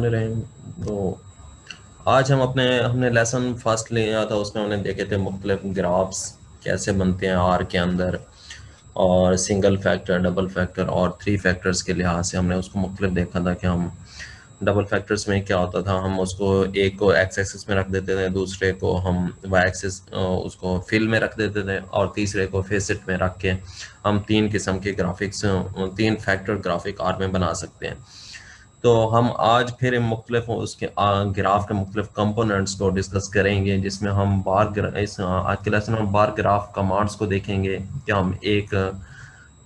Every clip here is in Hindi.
रहे। तो आज हमने लेसन फर्स्ट लिया था, उसमें हमने देखे थे मुख्तलिफ ग्राफ्स कैसे बनते हैं आर के अंदर, और सिंगल फैक्टर, डबल फैक्टर और थ्री फैक्टर्स के लिहाज से हमने उसको मुख्तलिफ देखा था कि हम डबल फैक्टर्स में क्या होता था। हम उसको एक को एक्स एक्सिस में रख देते थे, दूसरे को हम वाई एक्सिस उसको फिल में रख देते थे, और तीसरे को फेसिट में रख के हम तीन किस्म के ग्राफिक्स, तीन फैक्टर ग्राफिक आर में बना सकते हैं। तो हम आज फिर मुख्तलिफ उसके ग्राफ के मुख्तलिफ कंपोनेंट्स को डिस्कस करेंगे, जिसमें हम आज के लेसन में बार ग्राफ कमांड्स को देखेंगे कि हम एक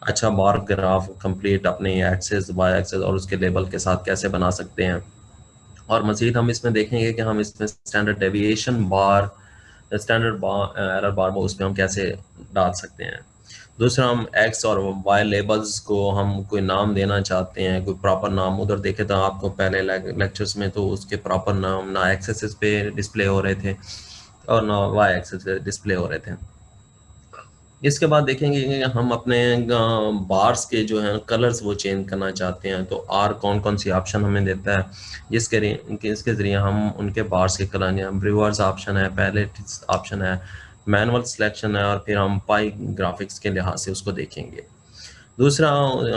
अच्छा बार ग्राफ कंप्लीट अपने एक्सेस वाई एक्सेस और उसके लेबल के साथ कैसे बना सकते हैं। और मज़ीद हम इसमें देखेंगे कि हम इसमें स्टैंडर्ड डेविएशन बार, स्टैंडर्ड बार, एरर बार उस पर हम कैसे डाल सकते हैं। दूसरा, हम एक्स और वाई लेबल्स को हम कोई नाम देना चाहते हैं, कोई प्रॉपर नाम। उधर देखे तो आपको पहले लेक्चर्स में तो उसके प्रॉपर नाम ना एक्स एक्सिस पे डिस्प्ले हो रहे थे और ना वाई एक्सिस पे डिस्प्ले हो रहे थे। इसके बाद देखेंगे कि हम अपने बार्स के जो हैं कलर्स वो चेंज करना चाहते हैं, तो आर कौन कौन सी ऑप्शन हमें देता है इसके ज़रिए हम उनके बार्स के कलर, या ब्रूअर्स ऑप्शन है, पैलेट ऑप्शन है, मैनुअल सिलेक्शन है, और फिर हम पाई ग्राफिक्स के लिहाज से उसको देखेंगे। दूसरा,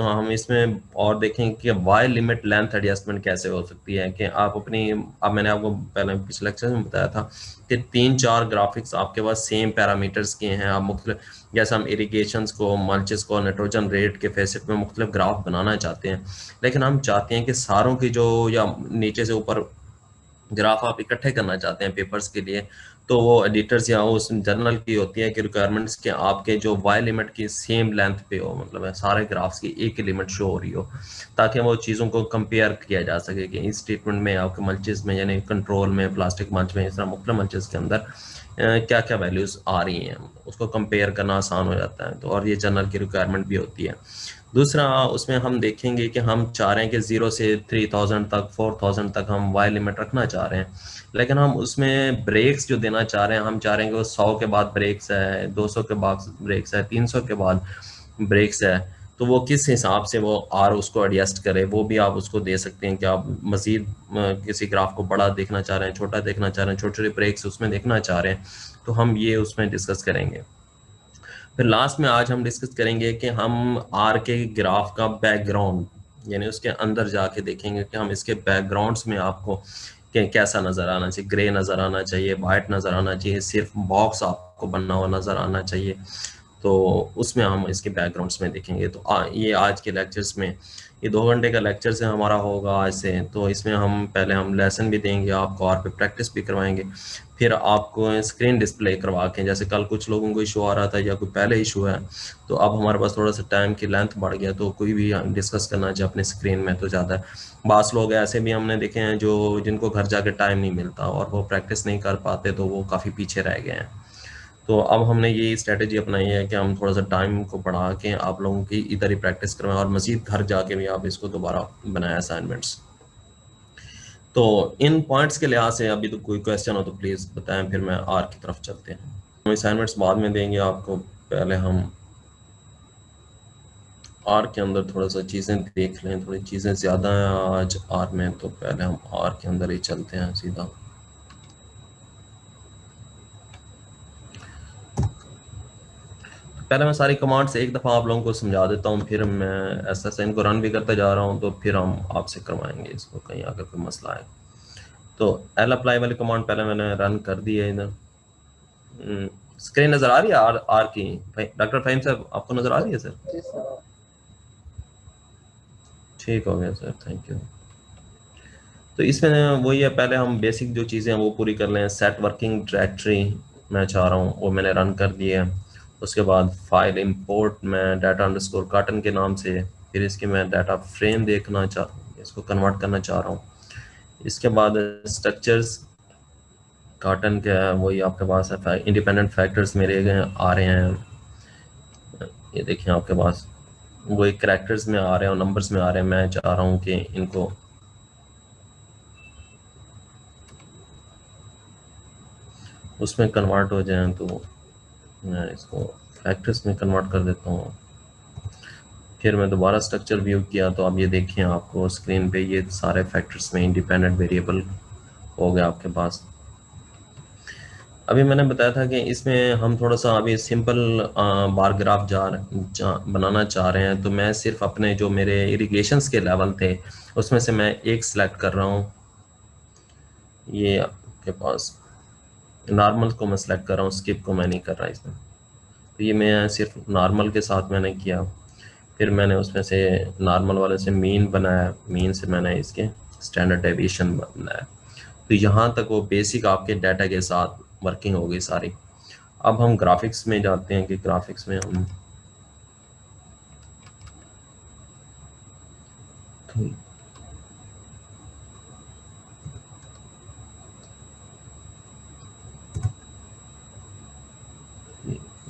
हम इसमें और देखेंगे कि वाई लिमिट लेंथ एडजस्टमेंट कैसे हो सकती है। कि आप अपनी, अब मैंने आपको पहले पिछले लेक्चर में बताया था कि तीन चार ग्राफिक्स आपके पास सेम पैरामीटर्स के हैं। आप मुख्तलिफ, जैसे हम इरिगेशंस को, मल्चेस को, नाइट्रोजन रेट के फेसेट में मुख्तलिफ ग्राफ बनाना चाहते हैं, लेकिन हम चाहते हैं कि सारों की जो, या नीचे से ऊपर ग्राफ आप इकट्ठे करना चाहते हैं पेपर्स के लिए, तो वो एडिटर्स या उस जर्नल की होती है कि रिक्वायरमेंट्स के आपके जो वाई लिमिट की सेम लेंथ पे हो, मतलब है सारे ग्राफ्स की एक ही लिमिट शो हो रही हो, ताकि वो चीज़ों को कंपेयर किया जा सके कि इस ट्रीटमेंट में आपके मल्चेस में, यानी कंट्रोल में, प्लास्टिक मल्च में, इस तरह मुख्तलिफ मल्चेस के अंदर क्या क्या वैल्यूज़ आ रही हैं, उसको कंपेयर करना आसान हो जाता है। तो और ये जर्नल की रिक्वायरमेंट भी होती है। दूसरा, उसमें हम देखेंगे कि हम चाह रहे हैं कि 0 से 3000 तक, 4000 तक हम वाई लिमिट रखना चाह रहे हैं, लेकिन हम उसमें ब्रेक्स जो देना चाह रहे हैं, हम चाह रहे हैं कि वो 100 के बाद ब्रेक्स है, 200 के बाद ब्रेक्स है, 300 के बाद ब्रेक्स है। तो वो किस हिसाब से वो आर उसको एडजस्ट करे, वो भी आप उसको दे सकते हैं कि आप मज़ीद किसी ग्राफ को बड़ा देखना चाह रहे हैं, छोटा देखना चाह रहे हैं, छोटे छोटे ब्रेक्स उसमें देखना चाह रहे हैं, तो हम ये उसमें डिस्कस करेंगे। फिर लास्ट में आज हम डिस्कस करेंगे कि हम आर के ग्राफ का बैकग्राउंड, यानी उसके अंदर जाके देखेंगे कि हम इसके बैकग्राउंड्स में आपको कैसा नज़र आना चाहिए। ग्रे नज़र आना चाहिए, वाइट नज़र आना चाहिए, सिर्फ बॉक्स आपको बनना हुआ नज़र आना चाहिए। तो उसमें हम इसके बैकग्राउंड्स में देखेंगे। तो ये आज के लेक्चर्स में, ये 2 घंटे का लेक्चर से हमारा होगा आज से। तो इसमें हम पहले हम लेसन भी देंगे आपको और फिर प्रैक्टिस भी करवाएंगे, फिर आपको स्क्रीन डिस्प्ले करवा के, जैसे कल कुछ लोगों को इशू आ रहा था या कोई पहले इशू है, तो अब हमारे पास थोड़ा सा टाइम की लेंथ बढ़ गया, तो कोई भी डिस्कस करना चाहे अपने स्क्रीन में तो ज़्यादा। बास लोग ऐसे भी हमने देखे हैं जो, जिनको घर जाके टाइम नहीं मिलता और वो प्रैक्टिस नहीं कर पाते, तो वो काफ़ी पीछे रह गए हैं। तो अब हमने ये स्ट्रेटजी अपनाई है कि हम थोड़ा सा टाइम को बढ़ा के आप लोगों की इधर ही प्रैक्टिस करवाएं, और मज़ीद घर जाके भी आप इसको दोबारा बनाएं असाइनमेंट्स। तो इन पॉइंट्स के लिहाज से अभी तो कोई क्वेश्चन हो तो प्लीज़ बताएं, फिर मैं आर की तरफ चलते हैं। हम असाइनमेंट्स बाद में देंगे आपको, पहले हम आर के अंदर थोड़ा सा चीज़ें देख लें। थोड़ी चीज़ें ज़्यादा हैं आज आर में, तो पहले हम आर के अंदर ही चलते हैं सीधा। पहले मैं सारी कमांड्स एक दफ़ा आप लोगों को समझा देता हूँ, फिर मैं ऐसा ऐसा इनको रन भी करते जा रहा हूँ, तो फिर हम आपसे करवाएंगे इसको, कहीं अगर कोई मसला है। तो एल अप्लाई वाली कमांड पहले मैंने रन कर दी है इधर। स्क्रीन नज़र आ रही है आर आर की? डॉक्टर फहीम साहब, आपको नज़र आ रही है सर? ठीक हो गया सर, थैंक यू। तो इसमें वही है, पहले हम बेसिक जो चीज़ें हैं वो पूरी कर लें। सेट वर्किंग डायरेक्टरी मैं चाह रहा हूँ, वो मैंने रन कर दी है। उसके बाद फाइल इंपोर्ट में डाटा अंडरस्कोर काटन के नाम से, फिर इसकी मैं डाटा फ्रेम देखना चाह रहा हूँ, इसको कन्वर्ट करना चाह रहा हूँ। इसके बाद स्ट्रक्चर्स काटन के है, वही आपके पास है। इंडिपेंडेंट फैक्टर्स मेरे आ रहे हैं, ये देखिए आपके पास वही करैक्टर्स में आ रहे हैं और नंबर्स में आ रहे हैं। मैं चाह रहा हूँ कि इनको उसमें कन्वर्ट हो जाएं, तो मैं इसको फैक्टर्स में कन्वर्ट कर देता हूँ। फिर मैं दोबारा स्ट्रक्चर व्यू किया तो अब ये देखिए आपको स्क्रीन पे ये सारे फैक्टर्स में इंडिपेंडेंट वेरिएबल हो गया आपके पास। अभी मैंने बताया था कि इसमें हम थोड़ा सा अभी सिंपल बार ग्राफ बनाना चाह रहे हैं, तो मैं सिर्फ अपने जो मेरे इरिगेशंस के लेवल थे उसमें से मैं एक सिलेक्ट कर रहा हूँ। ये आपके पास नॉर्मल को मैं सिलेक्ट कर रहा हूँ, स्किप को मैं नहीं कर रहा इसमें। तो ये मैं सिर्फ नॉर्मल के साथ मैंने किया। फिर मैंने उसमें से नॉर्मल वाले से मीन बनाया, मीन से मैंने इसके स्टैंडर्ड डेविएशन बनाया। तो यहाँ तक वो बेसिक आपके डाटा के साथ वर्किंग हो गई सारी। अब हम ग्राफिक्स में जाते हैं कि ग्राफिक्स में हम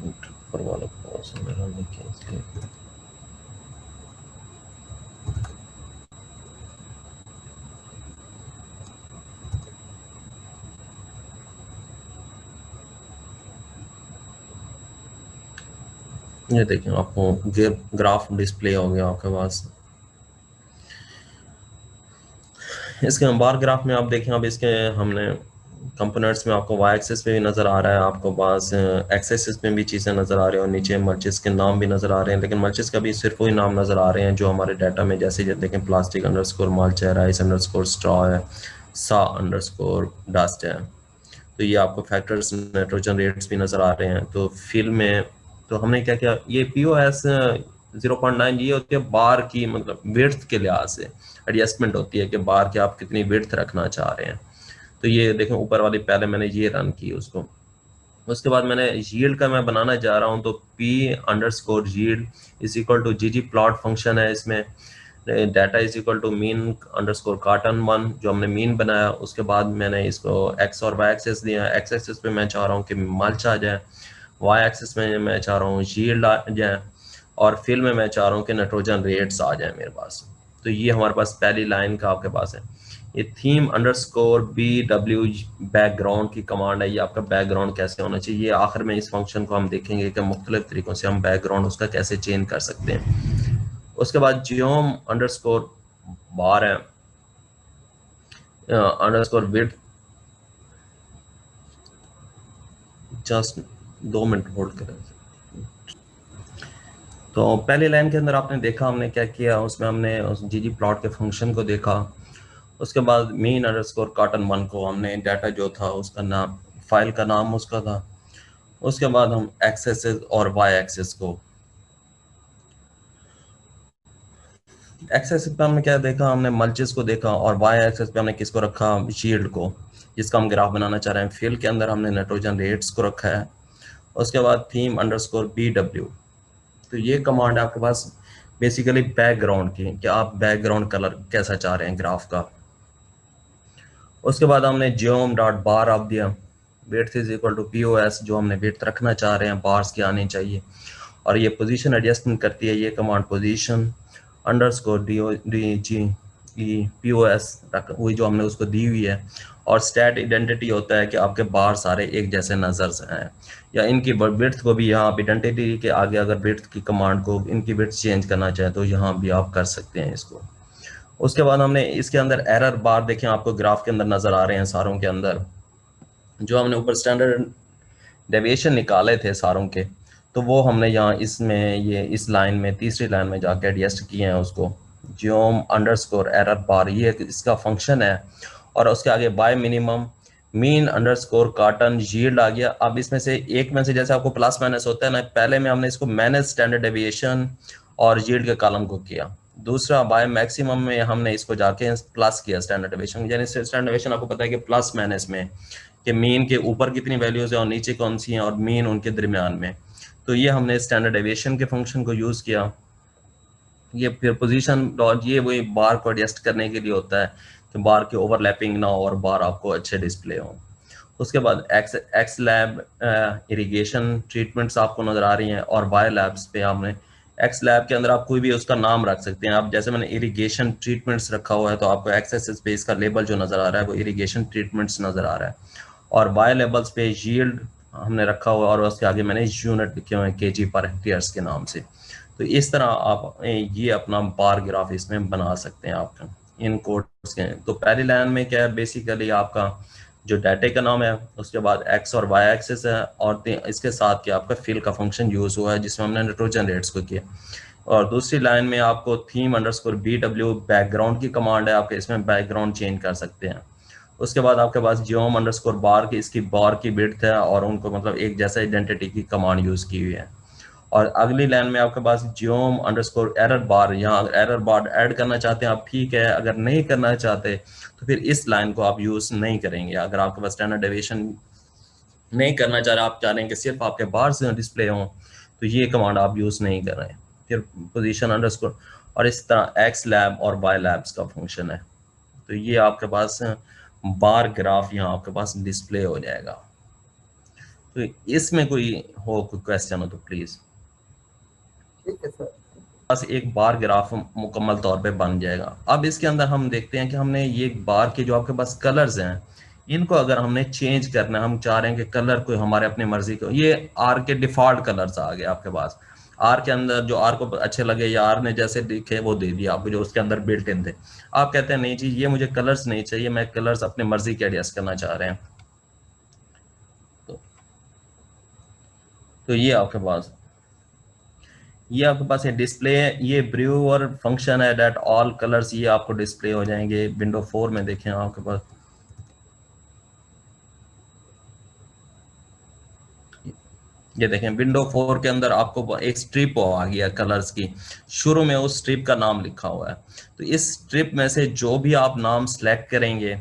ऊपर वाला पॉज मेरा देखिए इसके ये देखें आपको ग्राफ डिस्प्ले हो गया आपके पास। इसके बार ग्राफ में आप देखें, अब इसके हमने कंपोनेंट्स में आपको वाई एक्सेस पे भी नज़र आ रहा है, आपको पास एक्स एक्सेस में भी चीज़ें नज़र आ रही हैं और नीचे मल्चिस के नाम भी नज़र आ रहे हैं। लेकिन मल्चिस का भी सिर्फ वही नाम नज़र आ रहे हैं जो हमारे डाटा में, जैसे देखें प्लास्टिक अंडरस्कोर मल्च है, राइस अंडरस्कोर स्ट्रॉ है, सा अंडरस्कोर डस्ट है। तो ये आपको फैक्टर्स नाइट्रोजन रेट्स भी नज़र आ रहे हैं। तो फिल में तो हमने क्या किया, ये POS 0.9 ये होती है बार की, मतलब विड्थ के लिहाज से एडजस्टमेंट होती है कि बार के आप कितनी विड्थ रखना चाह रहे हैं। तो ये देखें ऊपर वाली पहले मैंने ये रन की उसको। उसके बाद मैंने यील्ड का मैं बनाना चाह रहा हूँ, तो P_yield is equal to GG plot function है इसमें। Data is equal to mean underscore carton 1 जो हमने मीन बनाया। उसके बाद मैंने इसको एक्स और वाई एक्सेस दिया। एक्स एक्सेस पे मैं चाह रहा हूँ कि मल्च आ जाए, वाई एक्सेस में मैं चाह रहा हूँ यील्ड आ जाए, और फिल में मैं चाह रहा हूँ कि नाइट्रोजन रेट्स आ जाए मेरे पास। तो ये हमारे पास पहली लाइन का आपके पास है। ये थीम अंडरस्कोर BW बैकग्राउंड की कमांड है। ये आपका बैकग्राउंड कैसे होना चाहिए, ये आखिर में इस फंक्शन को हम देखेंगे कि मुख्तलिफ तरीकों से हम बैकग्राउंड उसका कैसे चेंज कर सकते हैं। उसके बाद जियोम अंडरस्कोर बार है, underscore width. Just 2 minute hold करें। तो पहली लाइन के अंदर आपने देखा हमने क्या किया, उसमें हमने उस GG प्लॉट के फंक्शन को देखा। उसके बाद मीन अंडरस्कोर कार्टन 1 को हमने डाटा जो था उसका नाम, फाइल का नाम उसका था। उसके बाद हम एक्स एक्सेस और वाई एक्सेस को, एक्स एक्सेस पे हमने क्या देखा, हमने मल्चिस को देखा, और वाई एक्सेस पे हमने किसको रखा, शील्ड को, जिसका हम ग्राफ बनाना चाह रहे हैं। फील्ड के अंदर हमने नाइट्रोजन रेट्स को रखा है। उसके बाद थीम अंडरस्कोर BW। तो ये कमांड है आपके पास बेसिकली बैकग्राउंड की, कि आप बैकग्राउंड कलर कैसा चाह रहे हैं ग्राफ का। उसके बाद हमने जियोम डॉट बार आप दिया, width is equal to POS, जो हमने विड्थ रखना चाह रहे हैं बार्स की आनी चाहिए। और ये पोजीशन एडजस्टमेंट करती है ये कमांड, पोजीशन अंडरस्कोर POS वही जो हमने उसको दी हुई है। और स्टैट आइडेंटिटी होता है कि आपके बार सारे एक जैसे नजर से हैं, या इनकी विड्थ को भी यहाँ आप आइडेंटिटी के आगे अगर विड्थ की कमांड को इनकी विड्थ चेंज करना चाहें तो यहाँ भी आप कर सकते हैं इसको। उसके बाद हमने इसके अंदर एरर बार देखें आपको ग्राफ के अंदर नजर आ रहे हैं सारों के अंदर, जो हमने ऊपर स्टैंडर्ड डेविएशन निकाले थे सारों के, तो वो हमने यहाँ इसमें ये इस लाइन में तीसरी लाइन में जाके एडजस्ट किए हैं उसको। जियोम अंडरस्कोर एरर बार ये इसका फंक्शन है। और उसके आगे by minimum mean underscore carton yield आ गया। अब इसमें से एक में से जैसे आपको प्लस माइनस होता है ना, पहले में हमने इसको मैनेज स्टैंडर्ड डेविएशन और यील्ड के कॉलम को किया। दूसरा बाय मैक्सिमम में हमने इसको जाके प्लस किया स्टैंडर्ड डेविएशन, यानी स्टैंडर्ड डेविएशन आपको पता है कि प्लस माइनस में कि मीन के ऊपर कितनी वैल्यूज है और नीचे कौन सी हैं, और मीन उनके दरमियान में। तो ये हमने स्टैंडर्ड डेविएशन के फंक्शन को यूज किया। ये फिर पोजीशन डॉट ये वही बार को एडजस्ट करने के लिए होता है कि बार की ओवरलैपिंग ना हो और बार आपको अच्छे डिस्प्ले हो। उसके बाद एक्स लैब इरिगेशन ट्रीटमेंट्स आपको नजर आ रही हैं, और वाई लैब्स पे आपने एक्स लैब के अंदर आप कोई भी उसका नाम रख सकते हैं। आप जैसे मैंने इरिगेशन ट्रीटमेंट्स रखा हुआ है, तो आपको एक्स एक्सिस पे इसका लेबल जो नजर आ रहा है वो इरिगेशन ट्रीटमेंट्स नजर आ रहा है। और वाई लेबल्स पे यील्ड हमने रखा हुआ है, और उसके आगे मैंने यूनिट लिखे हुए हैं KG पर हेक्टेयर्स के नाम से। तो इस तरह आप ये अपना बार ग्राफ इसमें बना सकते हैं आपका इन कोड्स के। तो पहली लाइन में क्या है, बेसिकली आपका जो डाटा का नाम है, उसके बाद एक्स और वाई एक्सिस है, और इसके साथ क्या आपका फिल का फंक्शन यूज हुआ है जिसमें हमने नाइट्रोजन रेट्स को किया। और दूसरी लाइन में आपको थीम अंडरस्कोर BW बैकग्राउंड की कमांड है, आपके इसमें बैकग्राउंड चेंज कर सकते हैं। उसके बाद आपके पास जियोम अंडरस्कोर बार की, इसकी बार की विड्थ है, और उनको मतलब एक जैसा आइडेंटिटी की कमांड यूज की हुई है। और अगली लाइन में आपके पास जियोम अंडरस्कोर एरर बार, यहाँ अगर एरर बार ऐड करना चाहते हैं आप ठीक है, अगर नहीं करना चाहते तो फिर इस लाइन को आप यूज नहीं करेंगे। अगर आपके पास स्टैंडर्ड डेविएशन नहीं करना चाह रहे, आप चाह रहे हैं कि सिर्फ आपके बार से डिस्प्ले हो, तो ये कमांड आप यूज नहीं कर रहे हैं। फिर पोजीशन अंडरस्कोर, और इस तरह एक्स लैब और वाई लैब्स का फंक्शन है। तो ये आपके पास बार ग्राफ यहाँ आपके पास डिस्प्ले हो जाएगा। तो इसमें कोई क्वेश्चन हो तो प्लीज। ठीक है सर। पास एक बार ग्राफ मुकम्मल तौर पे बन जाएगा। अब इसके अंदर हम देखते हैं कि हमने ये बार के जो आपके पास कलर्स हैं, इनको अगर हमने चेंज करना है, हम चाह रहे हैं कि कलर कोई हमारे अपनी मर्जी को, ये आर के डिफॉल्ट कलर्स आ गए आपके पास। आर के अंदर जो आर को अच्छे लगे या आर ने जैसे दिखे वो दे दिया आपको, जो उसके अंदर बिल्ट इन थे। आप कहते हैं नहीं जी ये मुझे कलर्स नहीं चाहिए, मैं कलर्स अपनी मर्जी के एडजस्ट करना चाह रहे हैं। तो, तो ये आपके पास है डिस्प्ले, ये ब्रूअर फंक्शन है दैट ऑल कलर्स ये आपको डिस्प्ले हो जाएंगे। विंडो 4 में देखें आपके पास ये देखें, विंडो 4 के अंदर आपको एक स्ट्रिप आ गया कलर्स की, शुरू में उस स्ट्रिप का नाम लिखा हुआ है। तो इस स्ट्रिप में से जो भी आप नाम सेलेक्ट करेंगे,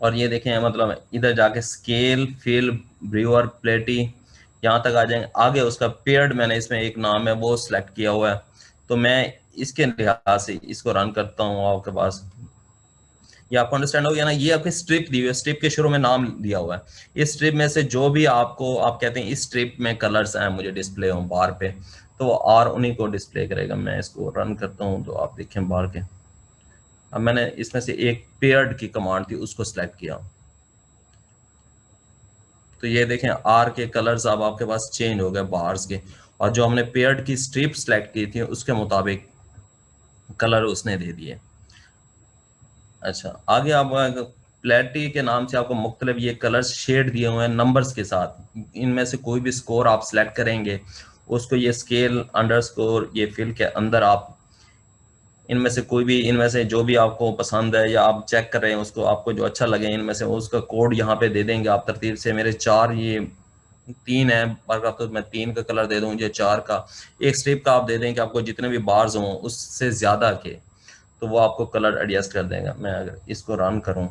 और ये देखें मतलब इधर जाके स्केल फिल ब्रूअर प्लेटी यहाँ तक आ जाएंगे। आगे उसका पेयर्ड मैंने इसमें एक नाम है वो सिलेक्ट किया हुआ है। तो मैं इसके लिहाज से इसको रन करता हूँ आपके पास, ये आपको अंडरस्टैंड हो गया ना। ये आपकी स्ट्रिप दी हुई है, स्ट्रिप के शुरू में नाम दिया हुआ है। इस स्ट्रिप में से जो भी आपको आप कहते हैं इस स्ट्रिप में कलर्स हैं मुझे डिस्प्ले हो बार पे, तो वो आर उन्हीं को डिस्प्ले करेगा। मैं इसको रन करता हूँ तो आप देखें बार के। अब मैंने इसमें से एक पेयर्ड की कमांड थी उसको सिलेक्ट किया, तो ये देखें आर के कलर्स अब आपके पास चेंज हो गए बार्स के, और जो हमने पेयर्ड की स्ट्रिप सेलेक्ट की थी उसके मुताबिक कलर उसने दे दिए। अच्छा आगे आप प्लेटी के नाम से आपको मुख्तलिफ ये कलर्स शेड दिए हुए हैं नंबर्स के साथ। इनमें से कोई भी स्कोर आप सेलेक्ट करेंगे, उसको ये स्केल अंडरस्कोर ये फिल के अंदर आप इनमें से कोई भी, इनमें से जो भी आपको पसंद है या आप चेक कर रहे हैं उसको, आपको जो अच्छा लगे इनमें से उसका कोड यहाँ पे दे देंगे आप तरतीब से। मेरे 4 ये 3 है बार, तो मैं 3 का कलर दे दूँ, ये 4 का एक स्ट्रिप का आप दे दें कि आपको जितने भी बार्स हों उससे ज़्यादा के, तो वो आपको कलर एडजस्ट कर देगा। मैं अगर इसको रन करूँ,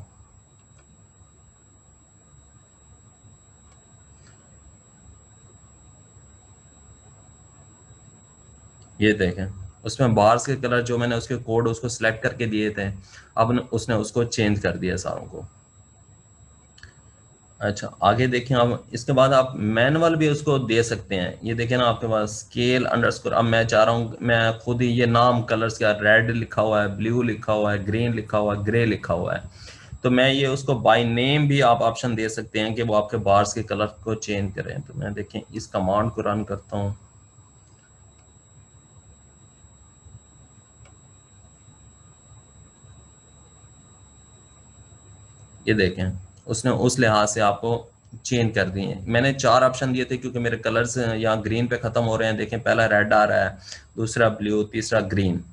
ये देखें उसमें बार्स के कलर जो मैंने उसके कोड उसको सिलेक्ट करके दिए थे, अब उसने उसको चेंज कर दिया सारों को। अच्छा आगे देखें, अब इसके बाद आप मैनुअल भी उसको दे सकते हैं। ये देखें ना आपके पास स्केल अंडरस्कोर, अब मैं चाह रहा हूँ मैं खुद ही ये नाम कलर्स का, रेड लिखा हुआ है, ब्लू लिखा हुआ है, ग्रीन लिखा हुआ है, ग्रे लिखा हुआ है, तो मैं ये उसको बाय नेम भी आप ऑप्शन दे सकते हैं कि वो आपके बार्स के कलर को चेंज करें। तो मैं देखें इस कमांड को रन करता हूँ, ये देखें उसने उस लिहाज से आपको चेंज कर दिए हैं। मैंने 4 ऑप्शन दिए थे क्योंकि मेरे कलर्स यहाँ ग्रीन पे ख़त्म हो रहे हैं। देखें पहला रेड आ रहा है, दूसरा ब्लू, तीसरा ग्रीन,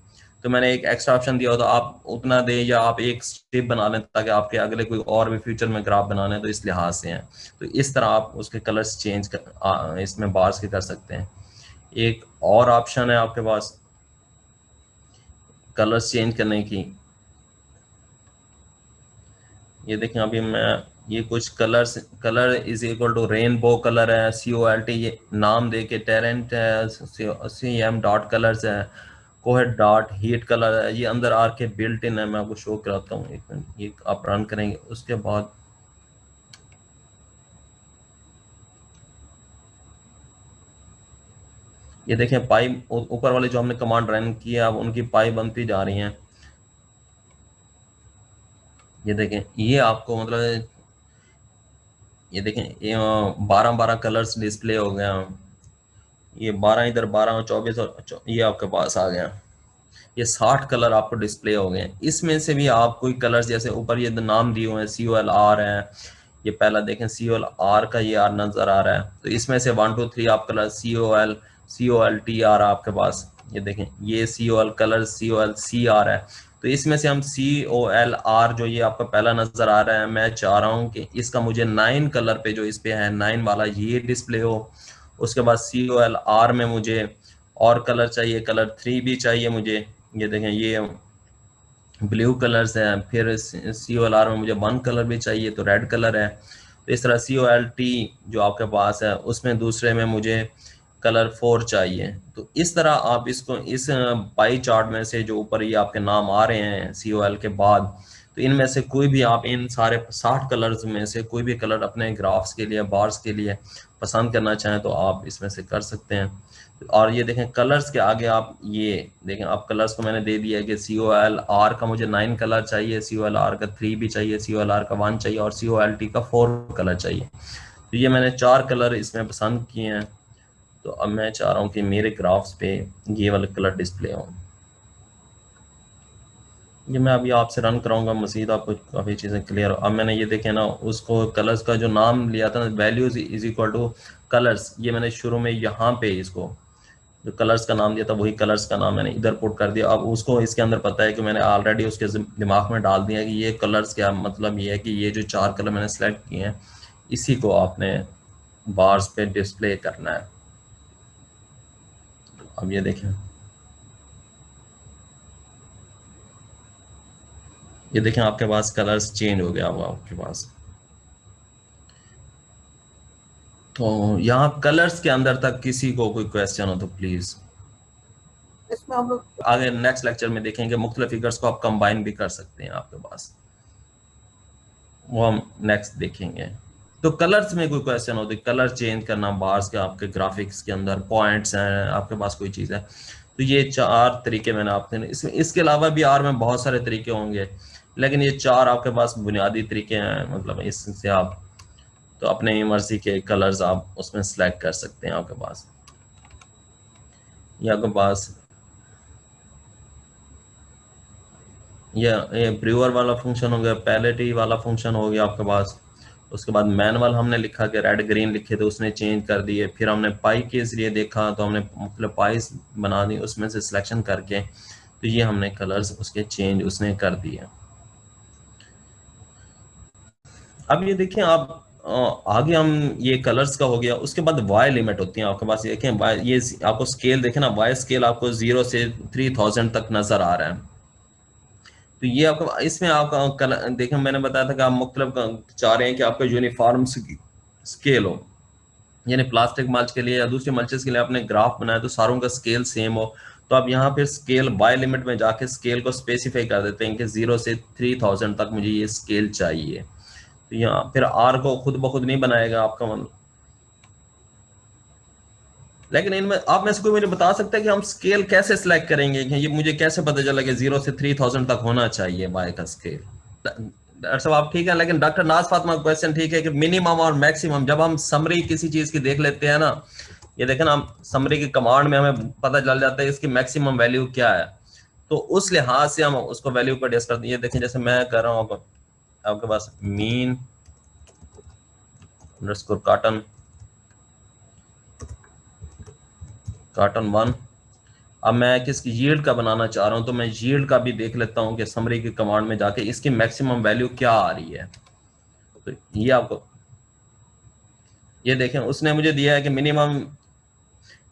तो मैंने एक एक्स्ट्रा ऑप्शन दिया हो तो आप उतना दें या आप एक स्टेप बना लें ताकि आपके अगले कोई और भी फ्यूचर में ग्राफ बनाने हैं तो इस लिहाज से हैं। तो इस तरह आप उसके कलर्स चेंज कर इसमें बार्स के कर सकते हैं। एक और ऑप्शन है आपके पास कलर्स चेंज करने की, ये देखें अभी मैं ये कुछ colours, colour is equal to rainbow colour है, COLT ये नाम दे के, टेरेंट है, CM डॉट कलर्स है, कोहेट डॉट हीट कलर है, ये अंदर आर के बिल्ट इन है। मैं आपको शो कराता हूँ, एक मिनट, ये आप रन करेंगे उसके बाद ये देखें पाई ऊपर वाले जो हमने कमांड रन किया अब उनकी पाई बनती जा रही हैं। ये देखें ये आपको मतलब ये देखें ये 12 12 कलर्स डिस्प्ले हो गए हैं। ये 12 इधर, 12 और 24 और ये आपके पास आ गया। ये 60 कलर आपको डिस्प्ले हो गए हैं। इसमें से भी आप कोई कलर्स, जैसे ऊपर ये नाम दिए हुए हैं COLR है, ये पहला देखें COLR का ये आर नजर आ रहा है, तो इसमें से 1 2 3 आप कलर COLTR आपके पास, ये देखें ये COL कलर COLCR है। तो इसमें से हम COLR जो ये आपका पहला नजर आ रहा है, मैं चाह रहा हूँ कि इसका मुझे 9 कलर पे, जो इस पे है 9 वाला, ये डिस्प्ले हो। उसके बाद COLR में मुझे और कलर चाहिए, कलर 3 भी चाहिए मुझे। ये देखें ये ब्लू कलर्स है। फिर COLR में मुझे 1 कलर भी चाहिए, तो रेड कलर है। तो इस तरह COLT जो आपके पास है उसमें दूसरे में मुझे कलर 4 चाहिए। तो इस तरह आप इसको इस पाई चार्ट में से जो ऊपर ये आपके नाम आ रहे हैं COL के बाद, तो इनमें से कोई भी आप इन सारे 60 कलर्स में से कोई भी कलर अपने ग्राफ्स के लिए, बार्स के लिए पसंद करना चाहें तो आप इसमें से कर सकते हैं। और ये देखें कलर्स के आगे आप ये देखें, आप कलर्स को मैंने दे दिया है कि COLR का मुझे 9 कलर चाहिए, COLR का 3 भी चाहिए, COLR का 1 चाहिए और COLT का 4 कलर चाहिए। तो ये मैंने 4 कलर इसमें पसंद किए हैं। तो अब मैं चाह रहा हूँ कि मेरे ग्राफ्स पे ये वाले कलर डिस्प्ले हों। ये मैं अभी आपसे रन कराऊंगा, मजीद आपको काफ़ी चीज़ें क्लियर। अब मैंने ये देखे ना, उसको कलर्स का जो नाम लिया था ना, values is equal two colours, ये मैंने शुरू में यहाँ पे इसको जो कलर्स का नाम दिया था वही कलर्स का नाम मैंने इधर पुट कर दिया। अब उसको इसके अंदर पता है कि मैंने ऑलरेडी उसके दिमाग में डाल दिया है कि ये कलर्स क्या मतलब, ये है कि ये जो 4 कलर मैंने सेलेक्ट किए हैं इसी को आपने बार्स पे डिस्प्ले करना है। अब ये देखें, ये देखें आपके पास कलर्स चेंज हो गया। अब आपके पास तो यहाँ कलर्स के अंदर तक किसी को कोई क्वेश्चन हो तो प्लीज। इसमें हम लोग आगे नेक्स्ट लेक्चर में देखेंगे मुख्तलिफ फिगर्स को आप कंबाइन भी कर सकते हैं आपके पास, वो हम नेक्स्ट देखेंगे। तो कलर्स में कोई क्वेश्चन हो तो कलर चेंज करना, बार्स के आपके ग्राफिक्स के अंदर पॉइंट्स हैं, आपके पास कोई चीज़ है, तो ये 4 तरीके मैंने आपके इसमें, इसके अलावा भी आर में बहुत सारे तरीके होंगे, लेकिन ये 4 आपके पास बुनियादी तरीके हैं। मतलब इससे आप तो अपने मर्जी के कलर्स आप उसमें सेलेक्ट कर सकते हैं। आपके पास ये आपके पास ये ब्रूअर वाला फंक्शन हो गया, पैलेटी वाला फंक्शन हो गया आपके पास। उसके बाद मैनुअल हमने लिखा कि रेड ग्रीन लिखे थे, उसने चेंज कर दिए। फिर हमने पाई के जरिए देखा तो हमने मतलब पाइस बना दी, उसमें से सिलेक्शन करके तो ये हमने कलर्स उसके चेंज उसने कर दिए। अब ये देखें आप आगे हम ये कलर्स का हो गया। उसके बाद वाई लिमिट होती है आपके पास, देखें ये आपको स्केल देखें ना, वाई स्केल आपको 0 से 3000 तक नजर आ रहा है। तो ये आपको इसमें आपका देखें, मैंने बताया था कि आप मुख्तलिफ चाह रहे हैं कि आपका यूनिफॉर्म स्केल हो, यानी प्लास्टिक मल्च के लिए या दूसरे मल्चेस के लिए आपने ग्राफ बनाया तो सारों का स्केल सेम हो। तो आप यहाँ फिर स्केल बाय लिमिट में जाके स्केल को स्पेसिफाई कर देते हैं कि 0 से 3000 तक मुझे ये स्केल चाहिए। तो यहाँ फिर आर को खुद ब खुद नहीं बनाएगा आपका मतलब। लेकिन इनमें आप में से कोई मुझे बता सकता है कि हम स्केल कैसे सिलेक्ट करेंगे, कि ये मुझे कैसे पता चला कि 0 से 3000 तक होना चाहिए बाय का स्केल। डॉक्टर साहब आप ठीक है, लेकिन डॉक्टर नाज फातिमा क्वेश्चन ठीक है कि मिनिमम और मैक्सिमम जब हम समरी किसी चीज की देख लेते हैं ना, ये देखें ना, हम समरी की कमांड में हमें पता चल जाता है इसकी मैक्सिमम वैल्यू क्या है, तो उस लिहाज से हम उसको वैल्यू को एडजस्ट करते हैं। ये देखें जैसे मैं कर रहा हूँ आपके पास मीन अंडरस्कोर कॉटन कॉटन 1। अब मैं किसकी यील्ड का बनाना चाह रहा हूं, तो मैं यील्ड का भी देख लेता हूं कि समरी की कमांड में जाके इसकी मैक्सिमम वैल्यू क्या आ रही है। तो ये आपको ये देखें उसने मुझे दिया है कि मिनिमम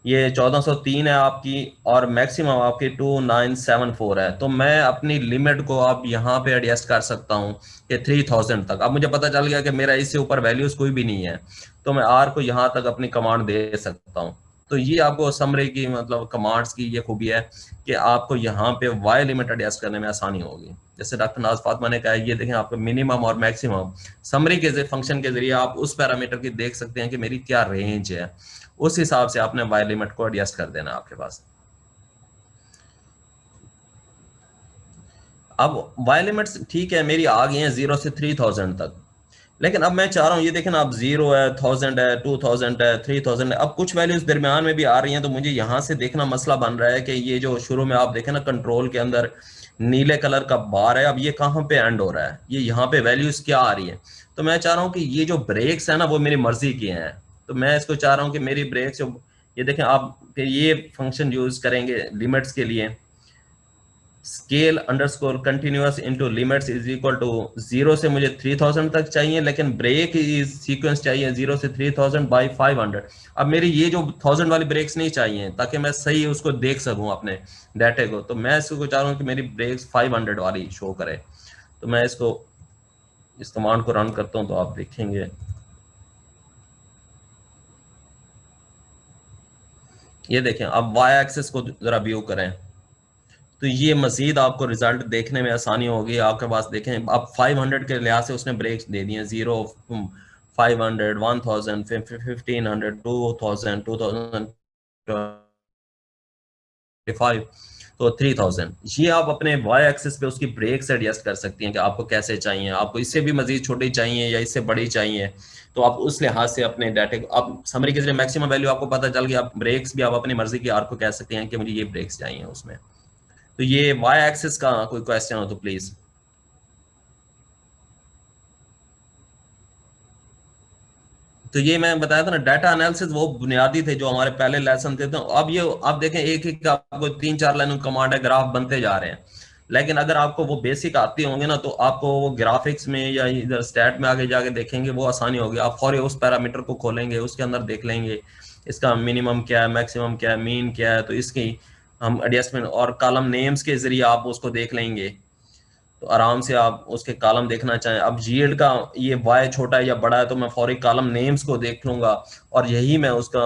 ये 1403 है आपकी और मैक्सिमम आपकी 2974 है। तो मैं अपनी लिमिट को अब यहाँ पे एडजस्ट कर सकता हूँ कि 3000 तक। अब मुझे पता चल गया कि मेरा इससे ऊपर वैल्यूज कोई भी नहीं है, तो मैं आर को यहाँ तक अपनी कमांड दे सकता हूँ। तो ये आपको समरी की मतलब कमांड्स की ये खूबी है कि आपको यहाँ पे वाई लिमिट एडजस्ट करने में आसानी होगी। जैसे डॉक्टर नाज फातिमा ने कहा, ये देखें आपको मिनिमम और मैक्सिमम समरी के फंक्शन के जरिए आप उस पैरामीटर की देख सकते हैं कि मेरी क्या रेंज है, उस हिसाब से आपने वाई लिमिट को एडजस्ट कर देना आपके पास। अब वाई लिमिट्स ठीक है मेरी आ गई हैं 0 से 3000 तक, लेकिन अब मैं चाह रहा हूँ, ये देखें ना, अब 0 है, 1000 है, 2000 है, 3000 है, अब कुछ वैल्यूज दरमियान में भी आ रही हैं। तो मुझे यहाँ से देखना मसला बन रहा है कि ये जो शुरू में आप देखें ना कंट्रोल के अंदर नीले कलर का बार है, अब ये कहाँ पे एंड हो रहा है, ये यहाँ पे वैल्यूज क्या आ रही है। तो मैं चाह रहा हूँ कि ये जो ब्रेक्स है ना वो मेरी मर्जी के हैं। तो मैं इसको चाह रहा हूँ कि मेरी ब्रेक्स जो, ये देखें आप, फिर ये फंक्शन यूज करेंगे लिमिट्स के लिए, scale underscore continuous into limits is equal to 0 से मुझे 3000 तक चाहिए, लेकिन ब्रेक इज सीक्वेंस चाहिए 0 से 3000 बाई 500। अब मेरी ये जो 1000 वाली ब्रेक्स नहीं चाहिए, ताकि मैं सही उसको देख सकूं अपने डाटे को। तो मैं इसको चाह रहा हूँ कि मेरी ब्रेक्स 500 वाली शो करे। तो मैं इसको, इस कमांड को रन करता हूँ तो आप देखेंगे, ये देखें। अब वाई एक्सिस को जरा व्यू करें तो ये मजीद आपको रिजल्ट देखने में आसानी होगी। आपके पास देखें अब 500 के लिहाज से उसने ब्रेक्स दे दिए, 0, 500, 1000, 1500, 2000, 2025, तो 3000। ये आप अपने वाई एक्सिस पे उसकी ब्रेक्स एडजस्ट कर सकती हैं कि आपको कैसे चाहिए, आपको इससे भी मजीद छोटी चाहिए या इससे बड़ी चाहिए। तो आप उस लिहाज से अपने डाटे को, आप समरी के जरिए मैक्सिमम वैल्यू आपको पता चल गया, आप ब्रेक्स भी आप अपनी मर्जी की आर को कह सकते हैं कि मुझे ये ब्रेक्स चाहिए उसमें। तो ये वाई एक्सिस का कोई क्वेश्चन हो तो प्लीज। तो ये मैं बताया था ना, डाटा एनालिसिस वो बुनियादी थे जो हमारे पहले लेसन थे। तो अब ये आप देखें, एक एक आपको 3-4 लाइन कमांड है, ग्राफ बनते जा रहे हैं। लेकिन अगर आपको वो बेसिक आती होंगे ना, तो आपको वो ग्राफिक्स में या इधर स्टैट में आगे जाके देखेंगे वो आसानी होगी। आप फौरी उस पैरामीटर को खोलेंगे, उसके अंदर देख लेंगे इसका मिनिमम क्या है, मैक्सिमम क्या है, मीन क्या है, तो इसकी हम एडजस्टमेंट और कॉलम नेम्स के जरिए आप उसको देख लेंगे। तो आराम से आप उसके कॉलम देखना चाहें, अब जीएल का ये वाई छोटा है या बड़ा है, तो मैं फौरी कॉलम नेम्स को देख लूंगा और यही मैं उसका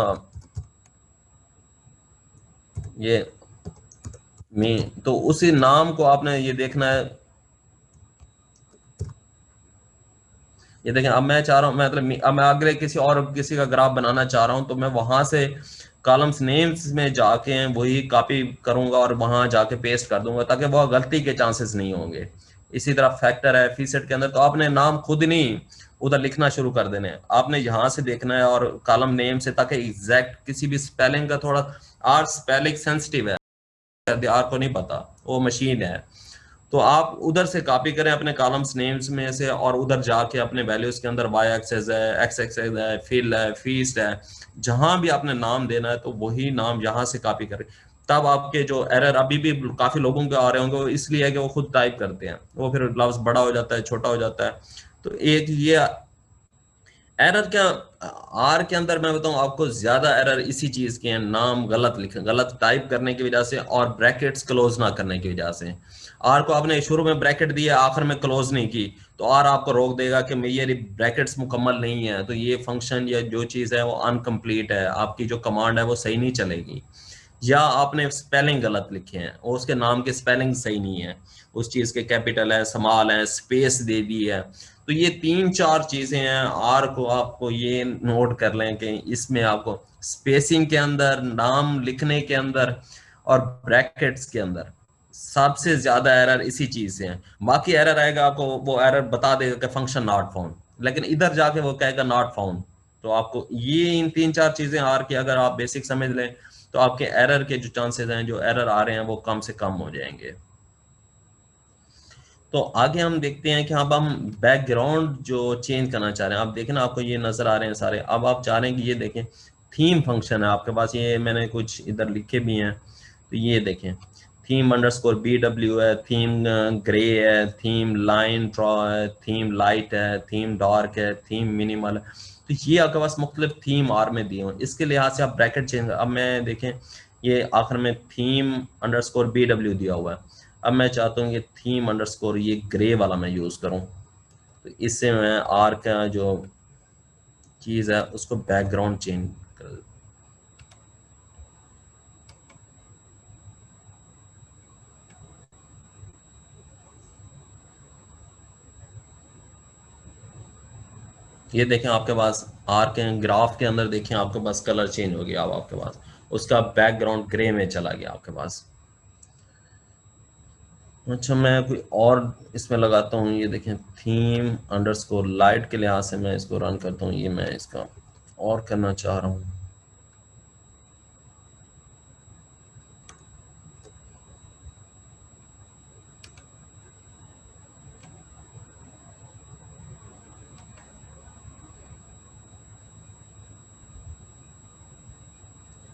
ये मी, तो उसी नाम को आपने ये देखना है। ये देखें, अब मैं चाह रहा हूँ, मैं मतलब अब मैं अगले किसी का ग्राफ बनाना चाह रहा हूँ, तो मैं वहां से कॉलम्स नेम्स में जाके वही कॉपी करूंगा और वहां जाके पेस्ट कर दूंगा, ताकि वह गलती के चांसेस नहीं होंगे। इसी तरह फैक्टर है फीसेट के अंदर, तो आपने नाम खुद नहीं उधर लिखना शुरू कर देने हैं, आपने यहाँ से देखना है और कॉलम नेम से, ताकि एग्जैक्ट किसी भी स्पेलिंग का थोड़ा, आर स्पेलिंग सेंसिटिव है, आर को नहीं पता, वो मशीन है। तो आप उधर से कॉपी करें अपने कॉलम्स नेम्स में से, और उधर जाके अपने वैल्यूज के अंदर वाई एक्सेस है, एक्स एक्सेस है, फिल है, फीस्ट है, जहां भी आपने नाम देना है तो वही नाम यहाँ से कॉपी करें। तब आपके जो एरर अभी भी काफी लोगों के आ रहे होंगे, वो इसलिए है कि वो खुद टाइप करते हैं, वो फिर लफ्ज बड़ा हो जाता है, छोटा हो जाता है। तो एक ये एरर क्या, आर के अंदर मैं बताऊं आपको, ज्यादा एरर इसी चीज के हैं, नाम गलत लिखे, गलत टाइप करने की वजह से, और ब्रैकेट्स क्लोज ना करने की वजह से। आर को आपने शुरू में ब्रैकेट दिया, आखिर में क्लोज नहीं की, तो आर आपको रोक देगा कि ये ब्रैकेट्स मुकम्मल नहीं है, तो ये फंक्शन या जो चीज है वो अनकम्प्लीट है, आपकी जो कमांड है वो सही नहीं चलेगी। या आपने स्पेलिंग गलत लिखे हैं और उसके नाम के स्पेलिंग सही नहीं है, उस चीज के कैपिटल है, स्मॉल है, स्पेस दे दी है। तो ये 3-4 चीजें हैं, आर को आपको ये नोट कर लें कि इसमें आपको स्पेसिंग के अंदर, नाम लिखने के अंदर और ब्रैकेट्स के अंदर सबसे ज्यादा एरर इसी चीज से है। बाकी एरर आएगा आपको, वो एरर बता देगा कि फंक्शन नॉट फाउंड, लेकिन इधर जाके वो कहेगा नॉट फाउंड। तो आपको ये इन 3-4 चीजें आर की अगर आप बेसिक समझ लें, तो आपके एरर के जो चांसेस हैं, जो एरर आ रहे हैं, वो कम से कम हो जाएंगे। तो आगे हम देखते हैं कि अब हम बैकग्राउंड जो चेंज करना चाह रहे हैं, आप देखें ना, आपको ये नजर आ रहे हैं सारे। अब आप चाह रहे हैं कि ये देखें, थीम फंक्शन है आपके पास, ये मैंने कुछ इधर लिखे भी हैं। तो ये देखें, थीम अंडरस्कोर BW है, थीम ग्रे है, थीम लाइन ड्रॉ है, थीम लाइट है, थीम डार्क है, थीम मिनिमल है। तो ये आपके पास मुख्तलिफ थीम आर में दिए हुए, इसके लिहाज से आप ब्रैकेट चेंज, अब मैं देखें ये आखिर में थीम अंडरस्कोर BW दिया हुआ है। अब मैं चाहता हूँ कि थीम अंडरस्कोर ये ग्रे वाला मैं यूज करूँ, तो इससे मैं आर का जो चीज है उसको बैकग्राउंड चेंज कर। ये देखें आपके पास आर के ग्राफ के अंदर, देखें आपके पास कलर चेंज हो गया, अब आपके पास उसका बैकग्राउंड ग्रे में चला गया आपके पास। अच्छा, मैं कोई और इसमें लगाता हूँ, ये देखें थीम अंडरस्कोर लाइट के लिहाज से मैं इसको रन करता हूँ, ये मैं इसका और करना चाह रहा हूँ।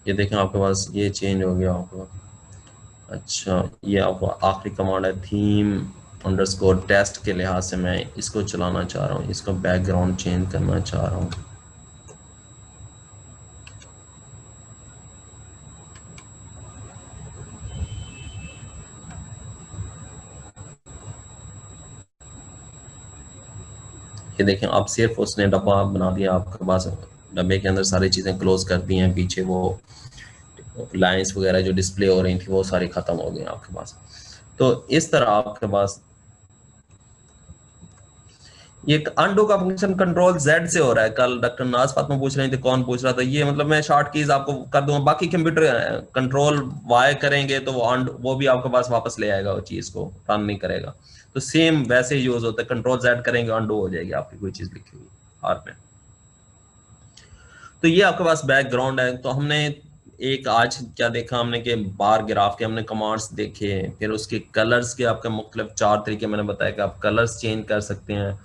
ये देखें आपके पास ये चेंज हो गया आपका। अच्छा, ये आपका आखिरी कमांड है थीम अंडरस्कोर टेस्ट के लिहाज से मैं इसको चलाना चाह रहा हूँ, इसको बैकग्राउंड चेंज करना चाह रहा हूँ। ये देखें आप सिर्फ उसने डब्बा बना दिया आपके पास, डब्बे के अंदर सारी चीज़ें क्लोज कर दी हैं, पीछे वो लाइंस वगैरह जो डिस्प्ले हो रही थी वो सारी ख़त्म हो गई आपके पास। तो इस तरह आपके पास ये अंडो का फंक्शन कंट्रोल जेड से हो रहा है। कल डॉक्टर नाज फातिमा पूछ रही थी, कौन पूछ रहा था, ये मतलब मैं शॉर्ट कीज आपको कर दूंगा, बाकी कंप्यूटर कंट्रोल वाई करेंगे तो वो भी आपके पास वापस ले आएगा, वो चीज को रन नहीं करेगा। तो सेम वैसे ही यूज होता है, कंट्रोल जेड करेंगे अंडो हो जाएगी आपकी कोई चीज लिखी हुई आर में। तो ये आपके पास बैकग्राउंड है। तो हमने एक आज क्या देखा हमने कि बार ग्राफ के हमने कमांड्स देखे, फिर उसके कलर्स के आपके मुख्तलिफ चार तरीके मैंने बताया कि आप कलर्स चेंज कर सकते हैं।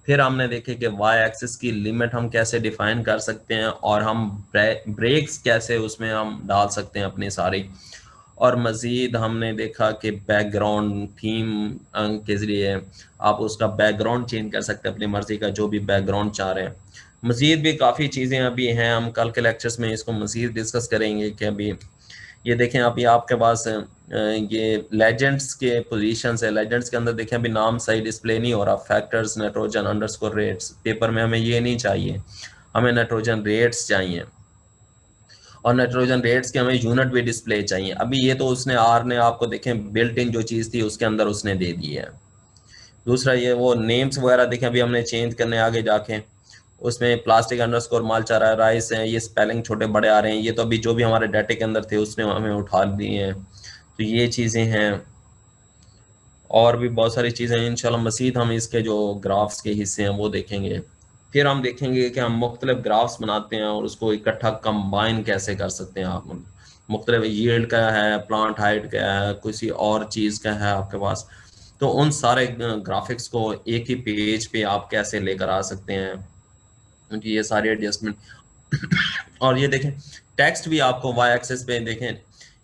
फिर हमने देखे कि वाई एक्सिस की लिमिट हम कैसे डिफाइन कर सकते हैं, और हम ब्रेक्स कैसे उसमें हम डाल सकते हैं अपनी सारी। और मज़ीद हमने देखा कि बैकग्राउंड थीम के ज़रिए आप उसका बैकग्राउंड चेंज कर सकते हैं अपनी मर्ज़ी का, जो भी बैकग्राउंड चाह रहे हैं। मज़ीद भी काफ़ी चीज़ें अभी हैं, हम कल के लेक्चर्स में इसको मज़ीद डिस्कस करेंगे कि अभी ये देखें अभी आपके पास ये लेजेंड्स के पोजीशंस है। लेजेंड्स के अंदर देखें अभी नाम सही डिस्प्ले नहीं हो रहा, factors nitrogen underscore rates. Paper में हमें ये नहीं चाहिए, हमें नाइट्रोजन रेट्स चाहिए, और नाइट्रोजन रेट्स के हमें यूनिट भी डिस्प्ले चाहिए। अभी ये तो उसने आर ने आपको देखें बिल्ट इन जो चीज़ थी उसके अंदर उसने दे दी है। दूसरा ये वो नेम्स वगैरह देखें अभी हमने चेंज करने आगे जाके, उसमें प्लास्टिक अंडरस्कोर माल चाह रहा है राइस है, ये स्पेलिंग छोटे बड़े आ रहे हैं, ये तो अभी जो भी हमारे डाटे के अंदर थे उसने हमें उठा दिए हैं। तो ये चीज़ें हैं, और भी बहुत सारी चीज़ें हैं। इंशाल्लाह मज़ीद हम इसके जो ग्राफ्स के हिस्से हैं वो देखेंगे। फिर हम देखेंगे कि हम मुख्तलिफ ग्राफ्स बनाते हैं और उसको इकट्ठा कंबाइन कैसे कर सकते हैं आप। मुख्तलिफ यील्ड का है, प्लांट हाइट का है, किसी और चीज़ का है आपके पास, तो उन सारे ग्राफिक्स को एक ही पेज पे आप कैसे लेकर आ सकते हैं, क्योंकि ये सारे एडजस्टमेंट और ये देखें टेक्स्ट भी आपको वाई एक्सेस पे देखें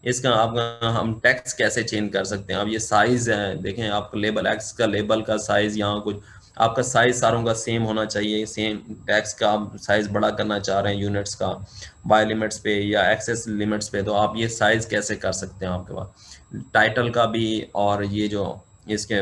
इसका आप हम टेक्स्ट कैसे चेंज कर सकते हैं। अब ये साइज है, देखें आपको लेबल एक्स का लेबल का साइज, यहाँ कुछ आपका साइज सारों का सेम होना चाहिए, सेम टेक्स्ट का आप साइज बड़ा करना चाह रहे हैं यूनिट्स का बाय लिमिट्स पे या एक्सेस लिमिट्स पे, तो आप ये साइज कैसे कर सकते हैं आपके पास टाइटल का भी। और ये जो इसके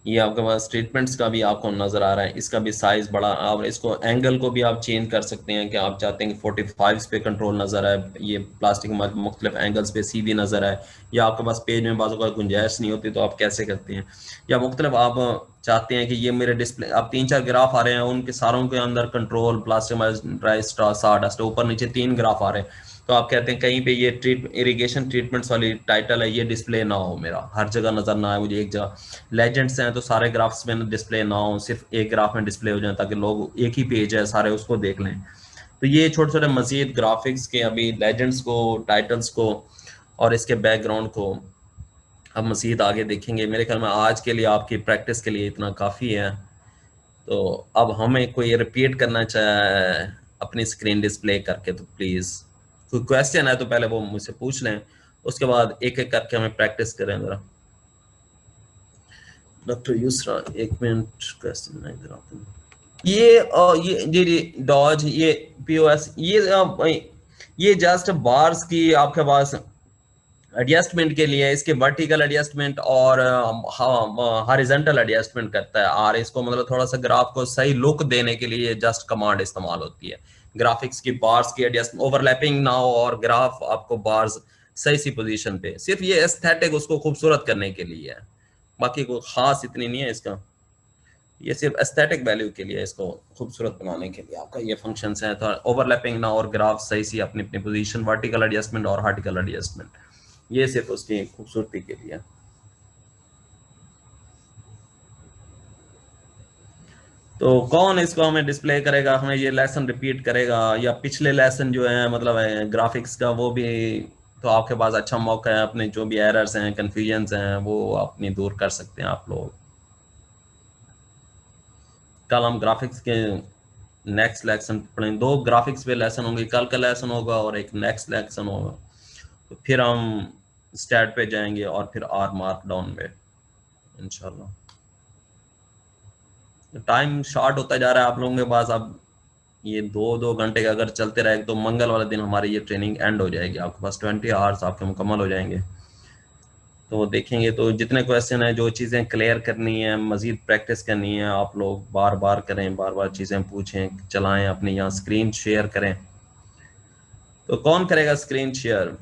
ये आपके पास ट्रीटमेंट्स का भी आपको नज़र आ रहा है, इसका भी साइज़ बड़ा, और इसको एंगल को भी आप चेंज कर सकते हैं कि आप चाहते हैं कि 45 पे कंट्रोल नज़र आए, ये प्लास्टिक में मुख्तलिफ एंगल्स पे सीधी नज़र आए, या आपके पास पेज में बाजू का गुंजाइश नहीं होती तो आप कैसे करते हैं, या मुख्तलिफ आप चाहते हैं कि ये मेरे डिस्प्ले अब 3-4 ग्राफ आ रहे हैं, उनके सारों के अंदर कंट्रोल प्लास्टिक साडस्ट ऊपर नीचे 3 ग्राफ आ रहे हैं, तो आप कहते हैं कहीं पे ये इरिगेशन ट्रीटमेंट्स वाली टाइटल है ये डिस्प्ले ना हो, मेरा हर जगह नज़र ना आए मुझे एक जगह। लेजेंड्स हैं तो सारे ग्राफ्स में डिस्प्ले ना हो, सिर्फ एक ग्राफ में डिस्प्ले हो जाए ताकि लोग एक ही पेज है सारे उसको देख लें। तो ये छोटे छोटे मजीद ग्राफिक्स के अभी लेजेंड्स को, टाइटल्स को और इसके बैकग्राउंड को हम मजीद आगे देखेंगे। मेरे ख्याल में आज के लिए आपकी प्रैक्टिस के लिए इतना काफ़ी है। तो अब हमें कोई रिपीट करना चाहे अपनी स्क्रीन डिस्प्ले करके तो प्लीज़, कोई क्वेश्चन है तो पहले वो मुझसे पूछ लें, उसके बाद एक एक करके हमें प्रैक्टिस करें ज़रा। डॉक्टर यूसरा एक मिनट, क्वेश्चन नहीं इधर आते हैं। ये जी जी डॉज ये पीओएस ये जस्ट बार्स की आपके पास एडजस्टमेंट के लिए, इसके वर्टिकल एडजस्टमेंट और हॉरिजॉन्टल एडजस्टमेंट करता है। और इसको मतलब थोड़ा सा ग्राफ को सही लुक देने के लिए जस्ट कमांड इस्तेमाल होती है। ग्राफिक्स की बार्स की एडजस्ट ओवरलैपिंग ना हो और ग्राफ आपको बार्स सही सी पोजीशन पे, सिर्फ ये एस्थेटिक उसको खूबसूरत करने के लिए है, बाकी कोई खास इतनी नहीं है इसका। ये सिर्फ एस्थेटिक वैल्यू के लिए, इसको खूबसूरत बनाने के लिए आपका ये फंक्शंस है। तो ओवरलैपिंग ना और ग्राफ सही सी अपनी अपनी पोजीशन, वर्टिकल एडजस्टमेंट और हार्टिकल एडजस्टमेंट, ये सिर्फ उसकी खूबसूरती के लिए। तो कौन इसको हमें डिस्प्ले करेगा, हमें ये लेसन रिपीट करेगा, या पिछले लेसन जो है मतलब ग्राफिक्स का वो भी। तो आपके पास अच्छा मौका है, अपने जो भी एरर्स हैं कंफ्यूजन्स हैं वो अपनी दूर कर सकते हैं आप लोग। कल हम ग्राफिक्स के नेक्स्ट लेसन पढ़ेंगे, दो ग्राफिक्स पे लेसन होंगे, कल का लेसन होगा और एक नेक्स्ट लेसन होगा। तो फिर हम स्टैट पे जाएंगे और फिर आर मार्क डाउन पे इंशाल्लाह। टाइम शॉर्ट होता जा रहा है आप लोगों के पास। अब ये 2-2 घंटे का अगर चलते रहे तो मंगल वाले दिन हमारी ये ट्रेनिंग एंड हो जाएगी, आपके पास 20 आवर्स आपके मुकम्मल हो जाएंगे। तो देखेंगे तो जितने क्वेश्चन हैं, जो चीज़ें क्लियर करनी है, मज़ीद प्रैक्टिस करनी है, आप लोग बार बार करें, बार बार चीज़ें पूछें, चलाएं, अपनी यहाँ स्क्रीन शेयर करें। तो कौन करेगा स्क्रीन शेयर?